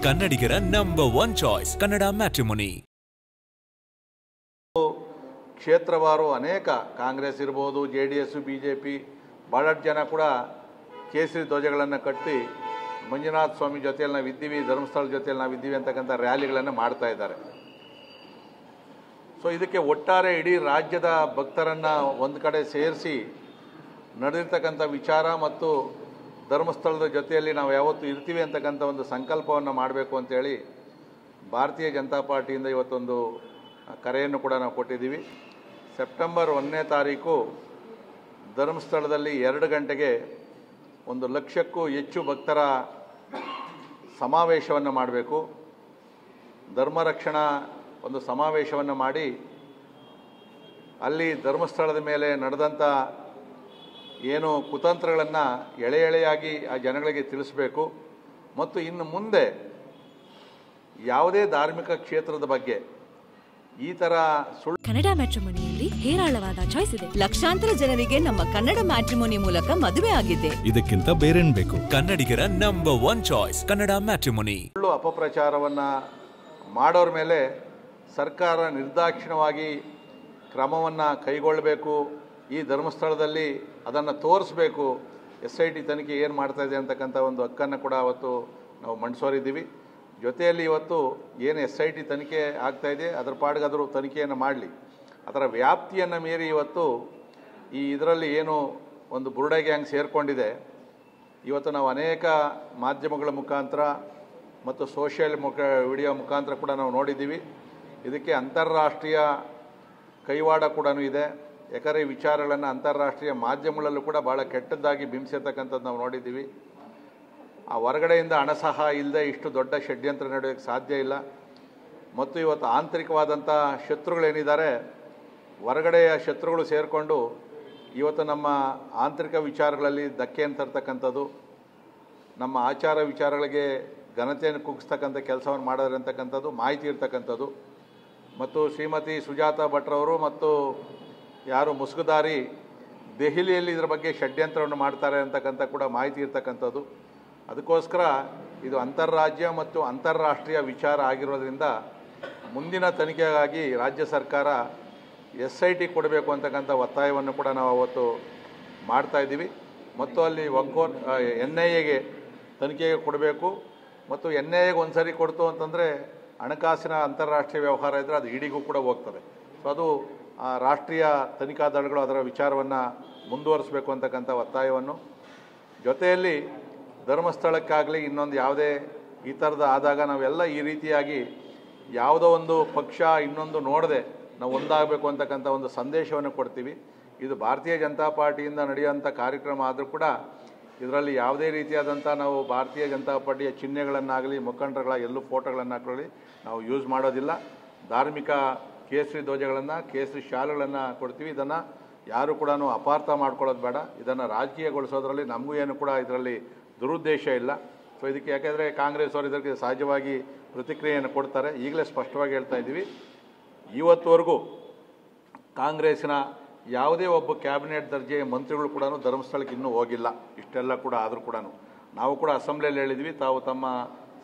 ಕನ್ನಡಿಗರ number 1 choice Kannada matrimony. ಕ್ಷೇತ್ರವಾರು ಅನೇಕ ಕಾಂಗ್ರೆಸ್ ಇರ್ಬೋದು, JDS, BJP ಭಾಳಷ್ಟು ಜನ ಕೂಡ ಕೇಸರಿ ಧ್ವಜಗಳನ್ನು ಕಟ್ಟಿ ಮಂಜುನಾಥ ಸ್ವಾಮಿ ಜೊತೆಯಲ್ಲಿ ನಾವಿದ್ದೀವಿ, ಧರ್ಮಸ್ಥಳ ಜೊತೆಯಲ್ಲಿ ನಾವಿದ್ದೀವಿ ಅಂತಕ್ಕಂಥ ರ್ಯಾಲಿಗಳನ್ನು ಮಾಡ್ತಾ ಇದ್ದಾರೆ. ಸೊ ಇದಕ್ಕೆ ಒಟ್ಟಾರೆ ಇಡೀ ರಾಜ್ಯದ ಭಕ್ತರನ್ನು ಒಂದು ಕಡೆ ಸೇರಿಸಿ ನಡೆದಿರ್ತಕ್ಕಂಥ ವಿಚಾರ ಮತ್ತು ಧರ್ಮಸ್ಥಳದ ಜೊತೆಯಲ್ಲಿ ನಾವು ಯಾವತ್ತೂ ಇರ್ತೀವಿ ಅಂತಕ್ಕಂಥ ಒಂದು ಸಂಕಲ್ಪವನ್ನು ಮಾಡಬೇಕು ಅಂತೇಳಿ ಭಾರತೀಯ ಜನತಾ ಪಾರ್ಟಿಯಿಂದ ಇವತ್ತೊಂದು ಕರೆಯನ್ನು ಕೂಡ ನಾವು ಕೊಟ್ಟಿದ್ದೀವಿ. ಸೆಪ್ಟೆಂಬರ್ 1ನೇ ತಾರೀಕು ಧರ್ಮಸ್ಥಳದಲ್ಲಿ 2 ಗಂಟೆಗೆ 1 ಲಕ್ಷಕ್ಕೂ ಹೆಚ್ಚು ಭಕ್ತರ ಸಮಾವೇಶವನ್ನು ಮಾಡಬೇಕು. ಧರ್ಮರಕ್ಷಣಾ ಒಂದು ಸಮಾವೇಶವನ್ನು ಮಾಡಿ ಅಲ್ಲಿ ಧರ್ಮಸ್ಥಳದ ಮೇಲೆ ನಡೆದಂಥ ಏನು ಕುತಂತ್ರಗಳನ್ನು ಎಳೆಯಾಗಿ ಆ ಜನಗಳಿಗೆ ತಿಳಿಸಬೇಕು. ಮತ್ತು ಇನ್ನು ಮುಂದೆ ಯಾವುದೇ ಧಾರ್ಮಿಕ ಕ್ಷೇತ್ರದ ಬಗ್ಗೆ ಈ ಥರ ಕನ್ನಡ ಮ್ಯಾಟ್ರಿಮೋನಿಯಲ್ಲಿ ಹೇರಾಳವಾದ ಚಾಯ್ಸ್ ಇದೆ. ಲಕ್ಷಾಂತರ ಜನರಿಗೆ ನಮ್ಮ ಕನ್ನಡ ಮ್ಯಾಟ್ರಿಮೋನಿ ಮೂಲಕ ಮದುವೆ ಆಗಿದೆ. ಇದಕ್ಕಿಂತ ಬೇರೇನ್ ಬೇಕು? ಕನ್ನಡಿಗರ ನಂಬರ್ 1 ಚಾಯ್ಸ್ ಕನ್ನಡ ಮ್ಯಾಟ್ರಿಮೋನಿ. ಸುಳ್ಳು ಅಪಪ್ರಚಾರವನ್ನು ಮಾಡೋರ ಮೇಲೆ ಸರ್ಕಾರ ನಿರ್ದಾಕ್ಷಿಣ್ಯವಾಗಿ ಕ್ರಮವನ್ನು ಕೈಗೊಳ್ಳಬೇಕು. ಈ ಧರ್ಮಸ್ಥಳದಲ್ಲಿ ಅದನ್ನು ತೋರಿಸಬೇಕು. SIT ತನಿಖೆ ಏನು ಮಾಡ್ತಾ ಇದೆ ಅಂತಕ್ಕಂಥ ಒಂದು ಹಕ್ಕನ್ನು ಕೂಡ ಅವತ್ತು ನಾವು ಮಂಡಿಸೋರಿದ್ದೀವಿ. ಜೊತೆಯಲ್ಲಿ ಇವತ್ತು ಏನು SIT ತನಿಖೆ ಆಗ್ತಾಯಿದೆ ಅದರ ಪಾಡಿಗಾದರೂ ತನಿಖೆಯನ್ನು ಮಾಡಲಿ. ಅದರ ವ್ಯಾಪ್ತಿಯನ್ನು ಮೀರಿ ಇವತ್ತು ಇದರಲ್ಲಿ ಏನು ಒಂದು ಬುರುಡೆ ಗ್ಯಾಂಗ್ ಸೇರಿಕೊಂಡಿದೆ, ಇವತ್ತು ನಾವು ಅನೇಕ ಮಾಧ್ಯಮಗಳ ಮುಖಾಂತರ ಮತ್ತು ಸೋಷಿಯಲ್ ವಿಡಿಯೋ ಮುಖಾಂತರ ಕೂಡ ನಾವು ನೋಡಿದ್ದೀವಿ. ಇದಕ್ಕೆ ಅಂತಾರಾಷ್ಟ್ರೀಯ ಕೈವಾಡ ಕೂಡ ಇದೆ. ಯಾಕಂದರೆ ಈ ವಿಚಾರಗಳನ್ನು ಅಂತಾರಾಷ್ಟ್ರೀಯ ಮಾಧ್ಯಮಗಳಲ್ಲೂ ಕೂಡ ಭಾಳ ಕೆಟ್ಟದ್ದಾಗಿ ಬಿಂಬಿಸಿರ್ತಕ್ಕಂಥದ್ದು ನಾವು ನೋಡಿದ್ದೀವಿ. ಆ ಹೊರಗಡೆಯಿಂದ ಹಣ ಸಹಾಯ ಇಲ್ಲದೆ ಇಷ್ಟು ದೊಡ್ಡ ಷಡ್ಯಂತ್ರ ನಡೆಯೋಕ್ಕೆ ಸಾಧ್ಯ ಇಲ್ಲ. ಮತ್ತು ಇವತ್ತು ಆಂತರಿಕವಾದಂಥ ಶತ್ರುಗಳೇನಿದ್ದಾರೆ, ಹೊರಗಡೆಯ ಶತ್ರುಗಳು ಸೇರಿಕೊಂಡು ಇವತ್ತು ನಮ್ಮ ಆಂತರಿಕ ವಿಚಾರಗಳಲ್ಲಿ ಧಕ್ಕೆಯನ್ನು ತರ್ತಕ್ಕಂಥದ್ದು, ನಮ್ಮ ಆಚಾರ ವಿಚಾರಗಳಿಗೆ ಘನತೆಯನ್ನು ಕುಗ್ಸ್ತಕ್ಕಂಥ ಕೆಲಸವನ್ನು ಮಾಡೋದು ಅಂತಕ್ಕಂಥದ್ದು ಮಾಹಿತಿ ಇರ್ತಕ್ಕಂಥದ್ದು. ಮತ್ತು ಶ್ರೀಮತಿ ಸುಜಾತಾ ಭಟ್ರವರು ಮತ್ತು ಯಾರು ಮುಸುಗುದಾರಿ ದೆಹಲಿಯಲ್ಲಿ ಇದರ ಬಗ್ಗೆ ಷಡ್ಯಂತ್ರವನ್ನು ಮಾಡ್ತಾರೆ ಅಂತಕ್ಕಂಥ ಕೂಡ ಮಾಹಿತಿ ಇರ್ತಕ್ಕಂಥದ್ದು. ಅದಕ್ಕೋಸ್ಕರ ಇದು ಅಂತಾರಾಜ್ಯ ಮತ್ತು ಅಂತಾರಾಷ್ಟ್ರೀಯ ವಿಚಾರ ಆಗಿರೋದ್ರಿಂದ ಮುಂದಿನ ತನಿಖೆಗಾಗಿ ರಾಜ್ಯ ಸರ್ಕಾರ SIT ಕೊಡಬೇಕು ಅಂತಕ್ಕಂಥ ಒತ್ತಾಯವನ್ನು ಕೂಡ ನಾವು ಅವತ್ತು ಮಾಡ್ತಾಯಿದ್ದೀವಿ. ಮತ್ತು ಅಲ್ಲಿ NIAಗೆ ತನಿಖೆಗೆ ಕೊಡಬೇಕು. ಮತ್ತು NIAಗೆ ಒಂದು ಸರಿ ಕೊಡ್ತು ಅಂತಂದರೆ ಹಣಕಾಸಿನ ಅಂತಾರಾಷ್ಟ್ರೀಯ ವ್ಯವಹಾರ ಇದ್ದರೆ ಅದು ಇಡಿಗೂ ಕೂಡ ಹೋಗ್ತದೆ. ಸೊ ಅದು ರಾಷ್ಟ್ರೀಯ ತನಿಖಾ ದಳಗಳು ಅದರ ವಿಚಾರವನ್ನು ಮುಂದುವರಿಸಬೇಕು ಅಂತಕ್ಕಂಥ ಒತ್ತಾಯವನ್ನು, ಜೊತೆಯಲ್ಲಿ ಧರ್ಮಸ್ಥಳಕ್ಕಾಗಲಿ ಇನ್ನೊಂದು ಯಾವುದೇ ಈ ಥರದ ಆದಾಗ ನಾವೆಲ್ಲ ಈ ರೀತಿಯಾಗಿ ಯಾವುದೋ ಒಂದು ಪಕ್ಷ ಇನ್ನೊಂದು ನೋಡದೆ ನಾವು ಒಂದಾಗಬೇಕು ಅಂತಕ್ಕಂಥ ಒಂದು ಸಂದೇಶವನ್ನು ಕೊಡ್ತೀವಿ. ಇದು ಭಾರತೀಯ ಜನತಾ ಪಾರ್ಟಿಯಿಂದ ನಡೆಯುವಂಥ ಕಾರ್ಯಕ್ರಮ ಆದರೂ ಕೂಡ ಇದರಲ್ಲಿ ಯಾವುದೇ ರೀತಿಯಾದಂಥ ನಾವು ಭಾರತೀಯ ಜನತಾ ಪಾರ್ಟಿಯ ಚಿಹ್ನೆಗಳನ್ನಾಗಲಿ ಮುಖಂಡರುಗಳ ಎಲ್ಲೂ ಫೋಟೋಗಳನ್ನು ಹಾಕೊಳ್ಳಿ ನಾವು ಯೂಸ್ ಮಾಡೋದಿಲ್ಲ. ಧಾರ್ಮಿಕ ಕೇಸರಿ ಧ್ವಜಗಳನ್ನು, ಕೇಸರಿ ಶಾಲುಗಳನ್ನು ಕೊಡ್ತೀವಿ. ಇದನ್ನು ಯಾರು ಕೂಡ ಅಪಾರ್ಥ ಮಾಡ್ಕೊಳ್ಳೋದು ಬೇಡ. ಇದನ್ನು ರಾಜಕೀಯಗೊಳಿಸೋದ್ರಲ್ಲಿ ನಮಗೂ ಏನು ಕೂಡ ಇದರಲ್ಲಿ ದುರುದ್ದೇಶ ಇಲ್ಲ. ಸೊ ಇದಕ್ಕೆ ಯಾಕೆಂದರೆ ಕಾಂಗ್ರೆಸ್ ಅವರು ಇದಕ್ಕೆ ಸಹಜವಾಗಿ ಪ್ರತಿಕ್ರಿಯೆಯನ್ನು ಕೊಡ್ತಾರೆ. ಈಗಲೇ ಸ್ಪಷ್ಟವಾಗಿ ಹೇಳ್ತಾ ಇದ್ದೀವಿ, ಇವತ್ತುವರೆಗೂ ಕಾಂಗ್ರೆಸ್ಸಿನ ಯಾವುದೇ ಒಬ್ಬ ಕ್ಯಾಬಿನೆಟ್ ದರ್ಜೆಯ ಮಂತ್ರಿಗಳು ಕೂಡ ಧರ್ಮಸ್ಥಳಕ್ಕೆ ಇನ್ನೂ ಹೋಗಿಲ್ಲ. ಇಷ್ಟೆಲ್ಲ ಕೂಡ ಆದರೂ ಕೂಡ ನಾವು ಕೂಡ ಅಸೆಂಬ್ಲಿಯಲ್ಲಿ ಹೇಳಿದ್ವಿ, ತಾವು ತಮ್ಮ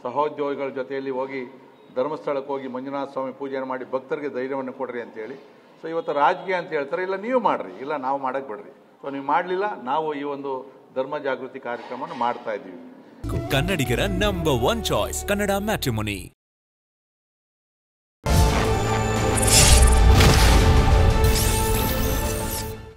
ಸಹೋದ್ಯೋಗಿಗಳ ಜೊತೆಯಲ್ಲಿ ಹೋಗಿ ಧರ್ಮಸ್ಥಳಕ್ಕೆ ಹೋಗಿ ಮಂಜುನಾಥ ಸ್ವಾಮಿ ಪೂಜೆಯನ್ನು ಮಾಡಿ ಭಕ್ತರಿಗೆ ಧೈರ್ಯವನ್ನು ಕೊಡ್ರಿ ಅಂತೇಳಿ. ಸೊ ಇವತ್ತು ರಾಜಕೀಯ ಅಂತ ಹೇಳ್ತಾರೆ, ಇಲ್ಲ ನೀವು ಮಾಡಿರಿ, ಇಲ್ಲ ನಾವು ಮಾಡೋಕ್ಕೆ ಬಿಡ್ರಿ. ಸೊ ನೀವು ಮಾಡಲಿಲ್ಲ, ನಾವು ಈ ಒಂದು ಧರ್ಮ ಜಾಗೃತಿ ಕಾರ್ಯಕ್ರಮವನ್ನು ಮಾಡ್ತಾ ಇದ್ದೀವಿ. ಕನ್ನಡಿಗರ ನಂಬರ್ 1 ಚಾಯ್ಸ್ ಕನ್ನಡ ಮ್ಯಾಟ್ರಿಮೋನಿ.